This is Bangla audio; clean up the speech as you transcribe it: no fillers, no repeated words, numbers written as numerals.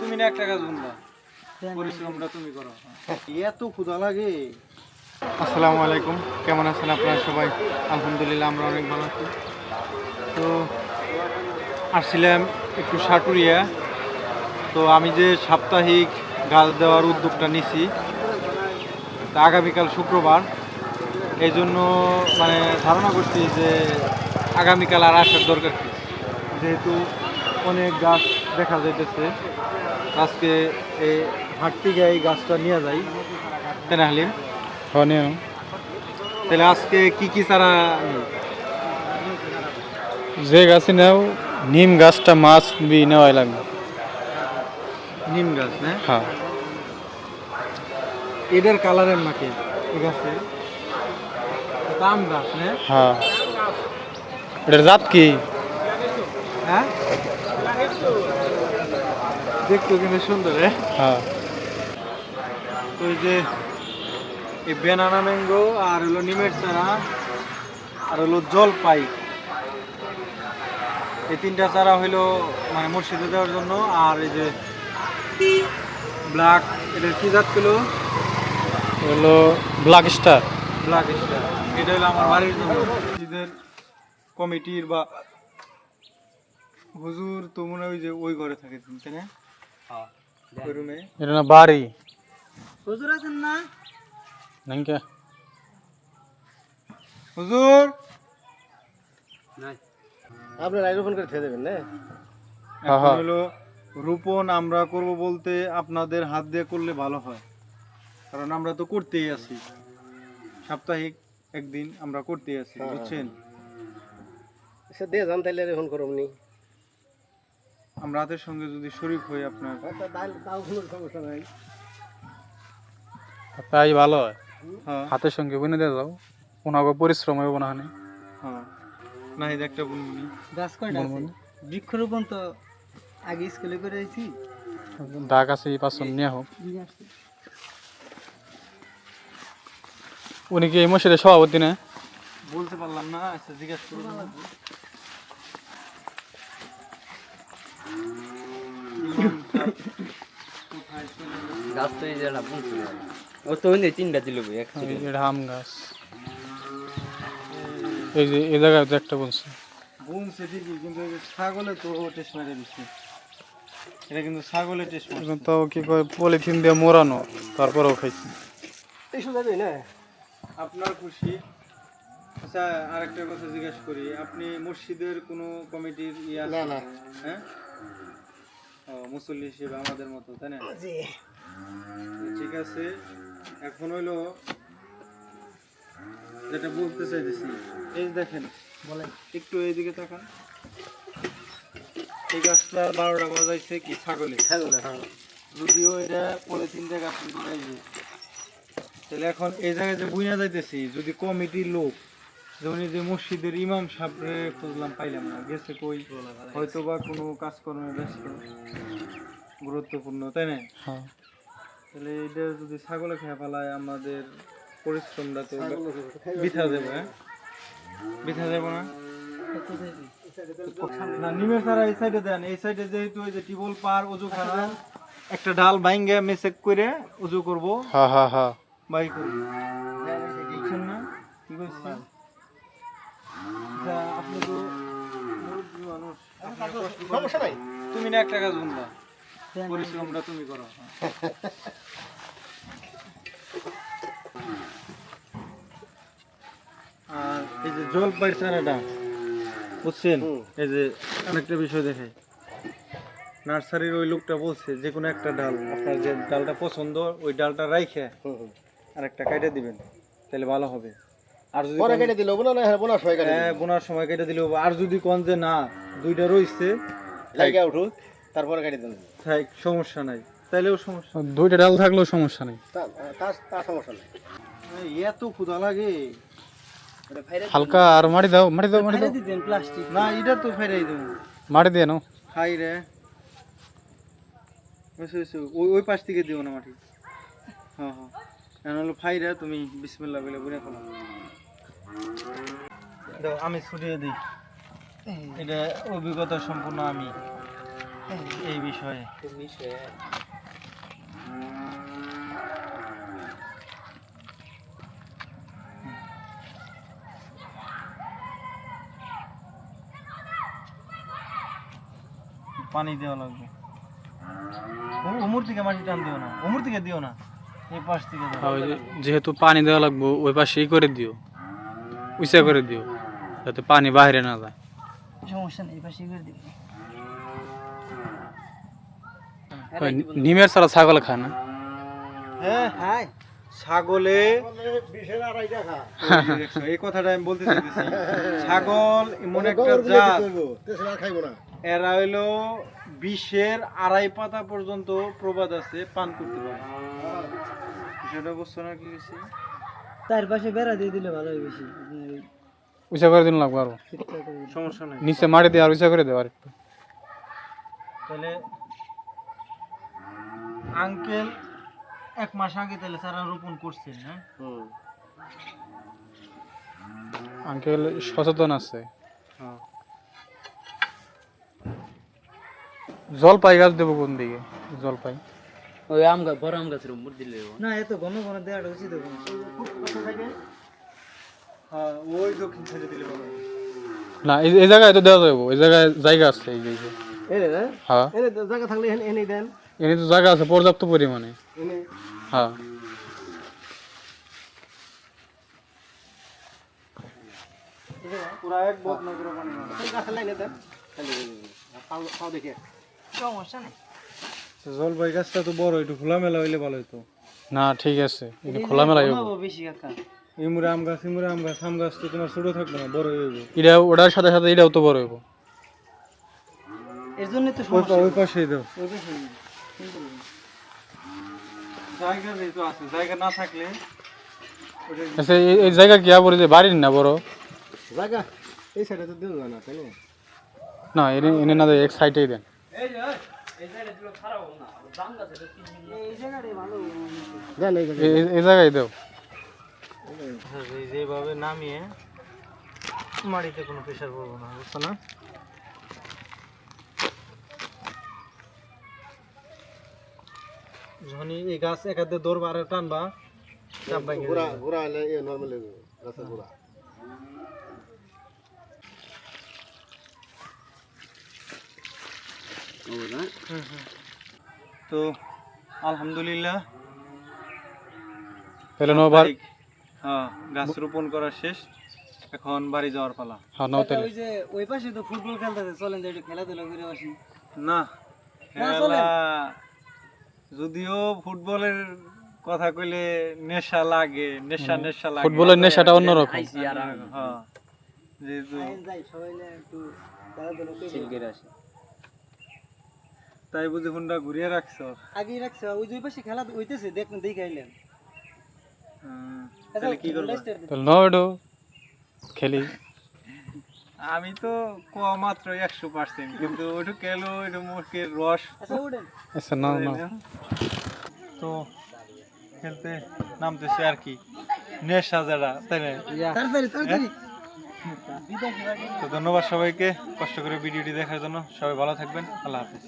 তুমি না একটা কাজ বলবা, পরিশ্রমটা তুমি করো। এত ক্ষুধা লাগে। আসসালামু আলাইকুম, কেমন আছেন আপনারা সবাই? আলহামদুলিল্লাহ আমরা অনেক ভালো আছি। তো আসছিলাম একটু সাটুরিয়া। তো আমি যে সাপ্তাহিক গাছ দেওয়ার উদ্যোগটা নিছি, তা আগামীকাল শুক্রবার, এই জন্য মানে ধারণা করছি যে আগামীকাল আর আসার দরকার কি, যেহেতু অনেক গাছ দেখা যাইতেছে। আজকে এই হাঁটতে গিয়ে এই গাছটা নিয়ে যাই, তাই না হালিম? তাহলে আজকে কি কি চারা যে গাছে নেও নিম গাছটা মাছ বি নেওয়াই লাগবে। নিম গাছ না? হ্যাঁ, এটার কালারের নাকি এই গাছে আম গাছ না? হ্যাঁ। এটার জাত কি? হ্যাঁ, দেখতে কিন্তু সুন্দর। হ্যাঁ, তো এই যে এই বেনানা ম্যাঙ্গো আর হলো নিমের চারা আর হলো জলপাই, এই তিনটা চারা হইলো মানে মসজিদে দেওয়ার জন্য। আর এই যে ব্ল্যাক, এটার কি জাত ছিল? হলো ব্ল্যাক স্টার। ব্ল্যাক স্টার, এটা হলো আমার বাড়ির জন্য। মসজিদের কমিটির বা হুজুর তো মনে হয় যে ওই ঘরে থাকে, তাই না? ওই রুমে এটা না বাড়ি হুজুর আছেন না? নাকি? হুজুর আপনি রোপণ করে ছেড়ে দেবেন না? এখন হলো রোপণ আমরা করব বলতে আপনাদের হাত দিয়ে করলে ভালো হয়, কারণ আমরা তো করতেই আছি, সাপ্তাহিক একদিন আমরা করতেই আছি, বুঝছেন? সে দিয়ে যান তাইলে রোপণ করবনি। আমরা হাতের সঙ্গে যদি শরীক হই আপনার, তাও কোনো সমস্যা নাই। তাই ভালো হয়, হ্যাঁ হাতের সঙ্গে বুনে দিয়ে যাও, ওনাকে পরিশ্রম হইব না হানি। হ্যাঁ, না এই একটা বুনবুনি গাছ কয়টা আছে? বৃক্ষরোপণ তো আগে স্কুলে করে আইছি। ডাক আছে এই পাঁচজন নিয়ে হোক। উনি কি এই মসজিদের সভাপতি না? বলতে পারলাম না, আচ্ছা জিজ্ঞেস করুন। গাছ তো এই যেটা বুনছিল ও তো ওই তিনটা দিল এটা আম গাছ। এই যে এই জায়গায় তো একটা বলছে বুনছে ঠিকই, কিন্তু এই যে ছাগলে তো টেস্ট মেরে দিচ্ছে, এটা কিন্তু ছাগলে টেস্ট মারছে। এখন তাও কি কয় পলিথিন দিয়ে মোড়ানো, তারপরেও খাইছি। এইসব যাবে না। আপনার খুশি। আচ্ছা আরেকটা কথা জিজ্ঞেস করি, আপনি মসজিদের কোনো কমিটির না না হ্যাঁ? ও, মুসল্লি হিসেবে আমাদের মতো, তাই না? জি ঠিক আছে, এখন হইলো যেটা বলতে চাইতেছি, এই দেখেন, বলেন। একটু এইদিকে তাকান। এই গাছটা 12টা বাজাইছে কি ছাগলে, যদিও এটা পলিথিন দিয়ে গাছ লাগাইছে। তাহলে এখন এই জায়গায় যে বুইনা যাইতেছি, যদি কমিটির লোক, যেমন এই যে মসজিদের ইমাম সাহেবরে খুঁজলাম, পাইলাম না, গেছে কই, হয়তো বা কোনো কাজকর্মে ব্যস্ত, গুরুত্বপূর্ণ, তাই না? হ্যাঁ, তাহলে এটা যদি ছাগলে খেয়ে ফেলায়, আমাদের পরিশ্রমটা তো বৃথা যাবে। হ্যাঁ, বৃথা যাব না? না, নিমের চারা এই সাইডে দেন, এই সাইডে যেহেতু ওই যে টিবল পার উজুখানা, একটা ডাল ভাঙ্গে মেসেক করে উজু করবো, হ্যাঁ, হ্যাঁ, হ্যাঁ। বাই করবো, বুঝছেন না কি বলছি? আচ্ছা, আপনি তো মুরব্বী মানুষ, আপনার কষ্ট করে- সমস্যা নাই। তুমি না একটা কাজ বলবা, পরিশ্রমটা তুমি করো। আর এই যে জলপাই চারাটা, বুঝছেন, এই যে অনেকটা বিষয় দেখে নার্সারির ওই লোকটা বলছে যে কোনো একটা ডাল, আপনার যে ডালটা পছন্দ ওই ডালটা রাইখে আর একটা কাইটে দিবেন, তাহলে ভালো হবে। আর যদি পরে কেটে দিল বোনা না বোনার সময় কেটে হ্যাঁ, বোনার সময় কেটে দিলেও, আর যদি কোন যে না দুইটা রইছে লাগা উঠুক তারপরে কেটে দিন। থাক, সমস্যা নাই, তাইলেও সমস্যা দুইটা ডাল থাকলেও সমস্যা নেই। তার সমস্যা নাই। নাই। এত ক্ষুধা লাগে হালকা আর মাটি দাও, মাটি দাও, মাটি দাও, প্লাস্টিক না, এটা তো ফেরাই দেবো, মাটি দিয়ে নাও। খাই রে, ওই ওই পাশ থেকে দিও না মাটি। হ্যাঁ হ্যাঁ, এখন হলো ফাই রে, তুমি বিসমিল্লাহ বলে বুঝে ফেলো। দাও, আমি ছুটিয়ে দিই, এটা অভিজ্ঞতা সম্পূর্ণ আমি। এই বিষয়ে। পানি দেওয়া লাগবে। ওমর থেকে মাটি টান দিও না, ওমর থেকে দিও না, এই পাশ থেকে দাও। যেহেতু পানি দেওয়া লাগবে ওই পাশে করে দিও, উঁচা করে দিও যাতে পানি বাইরে না যায়। সমস্যা নেই, পাশে করে দিব। নিমের ছাড়া ছাগল খায় না? হ্যাঁ হাই ছাগলে এই কথাটা আমি বলতে চাইতেছি, ছাগল এমন একটা জাত এরা হইলো 20-এর 2.5 পাতা পর্যন্ত প্রবাদ আছে পান করতে পারে। সেটা বুঝছো না কি হয়েছে? তার পাশে বেড়া দিয়ে দিলে ভালো হয় বেশি। উঁচা করে দিন লাগবে আরো, সমস্যা নাই। নিচে মাটি দিয়ে আর উঁচা করে দেওয়া একটু। তাহলে আঙ্কেল 1 মাস আগে তাহলে চারা রোপণ করছেন না? আঙ্কেল সচেতন আছে। হ্যাঁ। জলপাই গাছ দেবো কোন দিকে? জলপাই ওই আম গাছ, বড় আম গাছের উপর দিলে না এত ঘন ঘন দেওয়াটা উচিত হবে না। হ্যাঁ, ওই দক্ষিণ সাইডে দিলে ভালো হবে। না, এই জায়গায় তো দেওয়া যাবো, এই জায়গায় জায়গা আছে। এই যে এনে না হ্যাঁ, এনে জায়গা থাকলে এনে দেন। এনে তো জায়গা আছে পর্যাপ্ত পরিমাণে। এনে হ্যাঁ, পুরা এক বদ নগর পানি মারা। গাছ লাইনে দেন, খাও দেখে সমস্যা নেই। জলপাই গাছটা তো বড়, একটু খোলামেলা হইলে ভালো হতো। না ঠিক আছে, এটা খোলামেলা হইব। বেশি কাকা ইমুরা আম গাছ, আম গাছ তো তোমার ছোট থাকবে না, বড় হইব। এটা ওটার সাথে সাথে এটাও তো বড় হইব। এর জন্য তো সমস্যা। ওই পাশেই দাও। ওই পাশে জায়গা যেহেতু আছে, জায়গা না থাকলে আচ্ছা, এই জায়গা কি আবার যে বাড়ির না বড়? জায়গা এই সাইডে তো দিল না, তাই না? না, এনে এনে না দেয়, এক সাইডেই দেন। এই জায়গাটাই ভালো। জান এই এই জায়গায় দাও। যেভাবে নামিয়ে মাটিতে কোনো প্রেশার পড়বো না, বুঝছো না? যখনই এই গাছ এক হাতে ধরবা আর টানবা, চাপ ভাঙে যাবে। ঘোরা হলে এ নরমাল গাছে ঘোরা। তো আলহামদুলিল্লাহ তাহলে নবার। হ্যাঁ, গাছ রোপণ করা শেষ, এখন বাড়ি যাওয়ার পালা। হ্যাঁ, নাও তাহলে। ওই যে ওই পাশে তো ফুটবল খেলতেছে, চলেন তো একটু খেলাধুলা করে আসি। না, না, চলেন। খেলা যদিও ফুটবলের কথা কইলে নেশা লাগে, নেশা লাগে। ফুটবলের নেশাটা অন্যরকম। হ্যাঁ, যেহেতু যাই সবাই মিলে একটু খেলাধুলা করে সিলকের আসে। তাই বুঝি ফোনটা ঘুরিয়ে রাখছো। আগেই রাখছে, ওই যে পাশে খেলা হইতেছে, দেখুন দেখে আইলেন। তাহলে কি করবো? তাহলে নাও একটু খেলি। আমি তো মাত্র 100%, কিন্তু ওইটু কেলো ওইটু মুখের রস। আচ্ছা উঠেন। আচ্ছা, নাও নাও। তো খেলতে নামতেছে আর কি, নেশা যারা, তাই না? তাড়াতাড়ি তাড়াতাড়ি। তো ধন্যবাদ সবাইকে কষ্ট করে ভিডিওটি দেখার জন্য। সবাই ভালো থাকবেন, আল্লাহ হাফেজ।